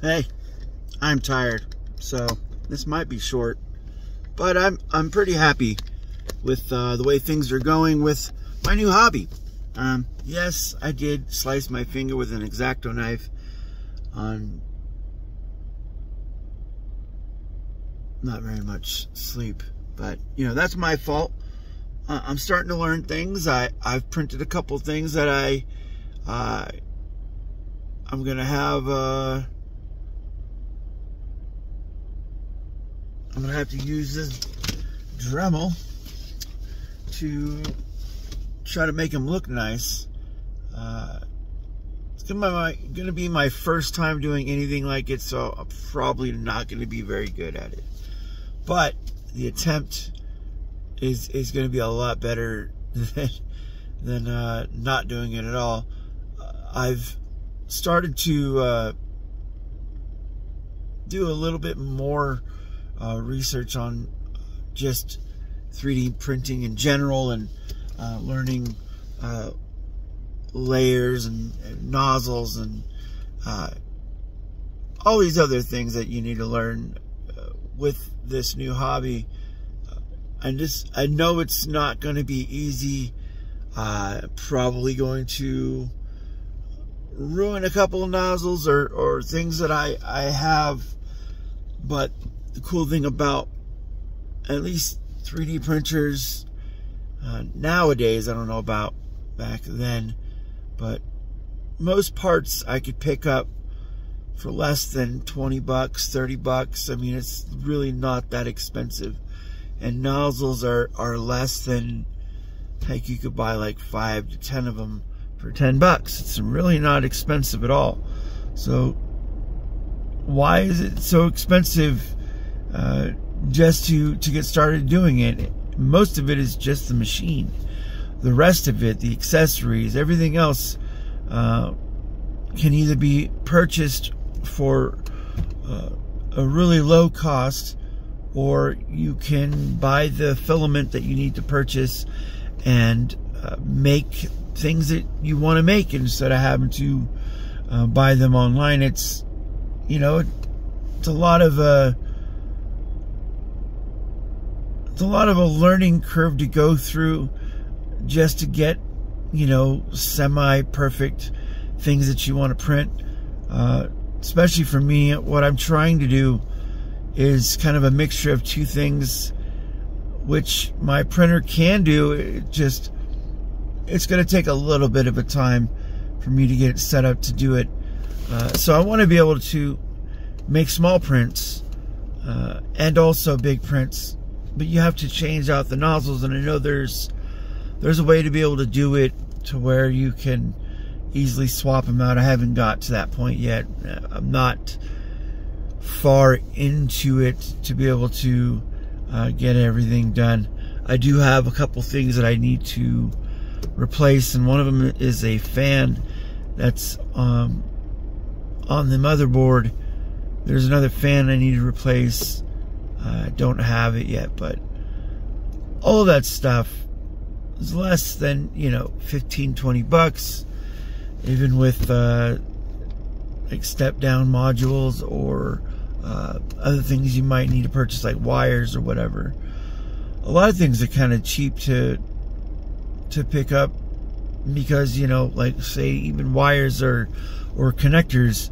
Hey, I'm tired, so this might be short, but I'm pretty happy with the way things are going with my new hobby. Yes, I did slice my finger with an X-Acto knife on not very much sleep, but you know, that's my fault. I'm starting to learn things. I've printed a couple things that I'm gonna have I'm gonna have to use this Dremel to try to make them look nice. It's gonna be my first time doing anything like it, so I'm probably not gonna be very good at it. But the attempt is gonna be a lot better than not doing it at all. I've started to do a little bit more research on just 3D printing in general, and learning layers and nozzles and all these other things that you need to learn with this new hobby. I know it's not going to be easy. Probably going to ruin a couple of nozzles or things that I have, but the cool thing about at least 3D printers nowadays, I don't know about back then, but most parts I could pick up for less than 20 bucks, 30 bucks. I mean, it's really not that expensive. And nozzles are less than, heck, you could buy like 5 to 10 of them for 10 bucks. It's really not expensive at all. So why is it so expensive just to get started doing it? Most of it is just the machine. The rest of it, the accessories, everything else can either be purchased for a really low cost, or you can buy the filament that you need to purchase and make things that you want to make instead of having to buy them online. It's, you know, it's a lot of a learning curve to go through just to get, you know, semi-perfect things that you want to print. Especially for me, what I'm trying to do is kind of a mixture of two things, which my printer can do. It's going to take a little bit of a time for me to get it set up to do it. So I want to be able to make small prints and also big prints, but you have to change out the nozzles, and I know there's a way to be able to do it to where you can easily swap them out. I haven't got to that point yet. I'm not far into it to be able to get everything done. I do have a couple things that I need to replace, and one of them is a fan that's on the motherboard. There's another fan I need to replace. I don't have it yet, but all of that stuff is less than, you know, 15-20 bucks, even with like step down modules or other things you might need to purchase, like wires or whatever. A lot of things are kind of cheap to pick up, because, you know, like say even wires or connectors,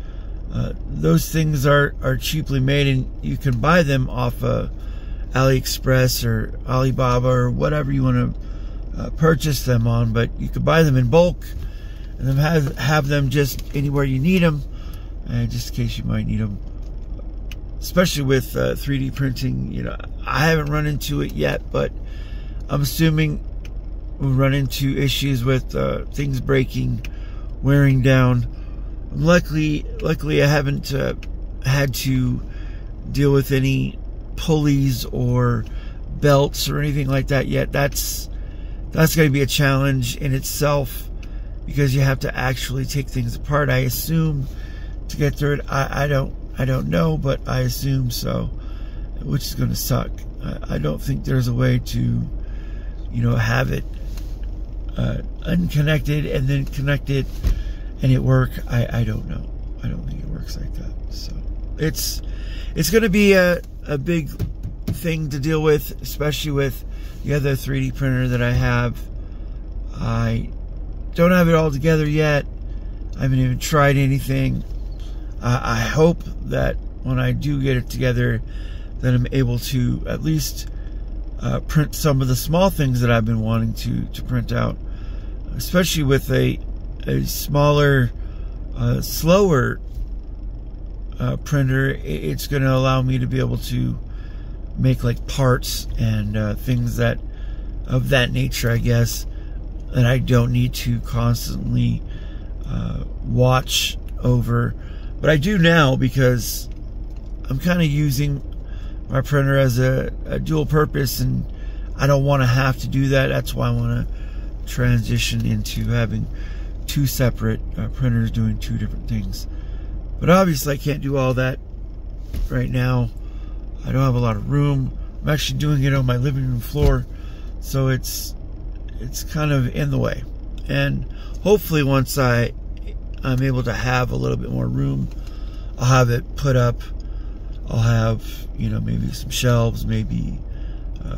those things are cheaply made, and you can buy them off AliExpress or Alibaba or whatever you want to purchase them on. But you could buy them in bulk and then have them just anywhere you need them, just in case you might need them. Especially with 3D printing, you know, I haven't run into it yet, but I'm assuming we'll run into issues with things breaking, wearing down. Luckily I haven't had to deal with any pulleys or belts or anything like that yet. That's going to be a challenge in itself, because you have to actually take things apart, I assume, to get through it. I don't know, but I assume so, which is going to suck. I don't think there's a way to, you know, have it unconnected and then connected and it work. I don't know. I don't think it works. works like that. So it's going to be a big thing to deal with, especially with the other 3D printer that I have. I don't have it all together yet. I haven't even tried anything. I hope that when I do get it together, that I'm able to at least print some of the small things that I've been wanting to print out, especially with a smaller, slower printer. It's going to allow me to be able to make like parts and things that of that nature, I guess, that I don't need to constantly watch over. But I do now, because I'm kind of using my printer as a dual purpose, and I don't want to have to do that. That's why I want to transition into having two separate printers doing two different things. But obviously I can't do all that right now. I don't have a lot of room. I'm actually doing it on my living room floor, so it's kind of in the way. And hopefully once I'm able to have a little bit more room, I'll have it put up. I'll have, you know, maybe some shelves, maybe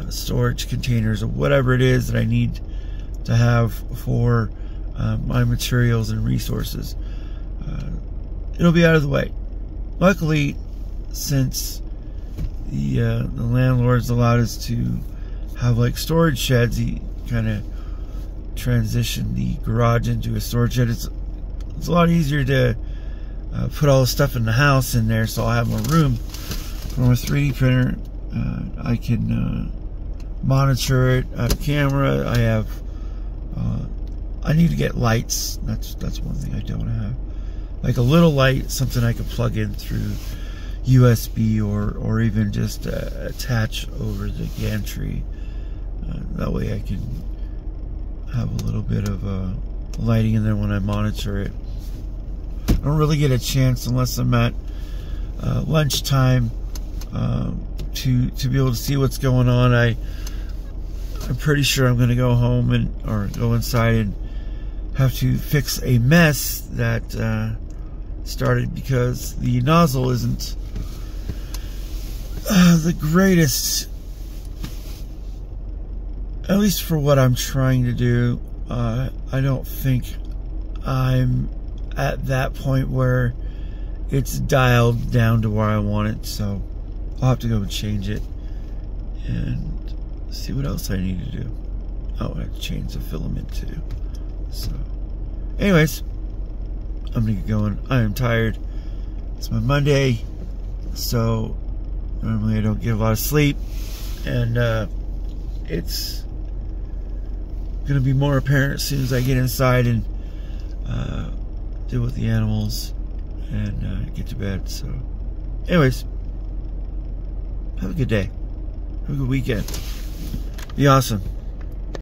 storage containers, or whatever it is that I need to have for my materials and resources. It'll be out of the way. Luckily, since the landlords allowed us to have like storage sheds, he kind of transitioned the garage into a storage shed. It's a lot easier to put all the stuff in the house in there, so I'll have more room. For my 3D printer, I can monitor it out of camera. I have I need to get lights. That's one thing I don't have. Like a little light, something I can plug in through USB or even just attach over the gantry. That way I can have a little bit of lighting in there when I monitor it. I don't really get a chance unless I'm at lunchtime to be able to see what's going on. I'm pretty sure I'm going to go home or go inside and have to fix a mess that started because the nozzle isn't the greatest, at least for what I'm trying to do. I don't think I'm at that point where it's dialed down to where I want it, so I'll have to go and change it and see what else I need to do. Oh, I have to change the filament too. So anyways, I'm gonna get going. I am tired. It's my Monday, so normally I don't get a lot of sleep, and it's gonna be more apparent as soon as I get inside and deal with the animals and get to bed. So anyways, have a good day. Have a good weekend. Be awesome.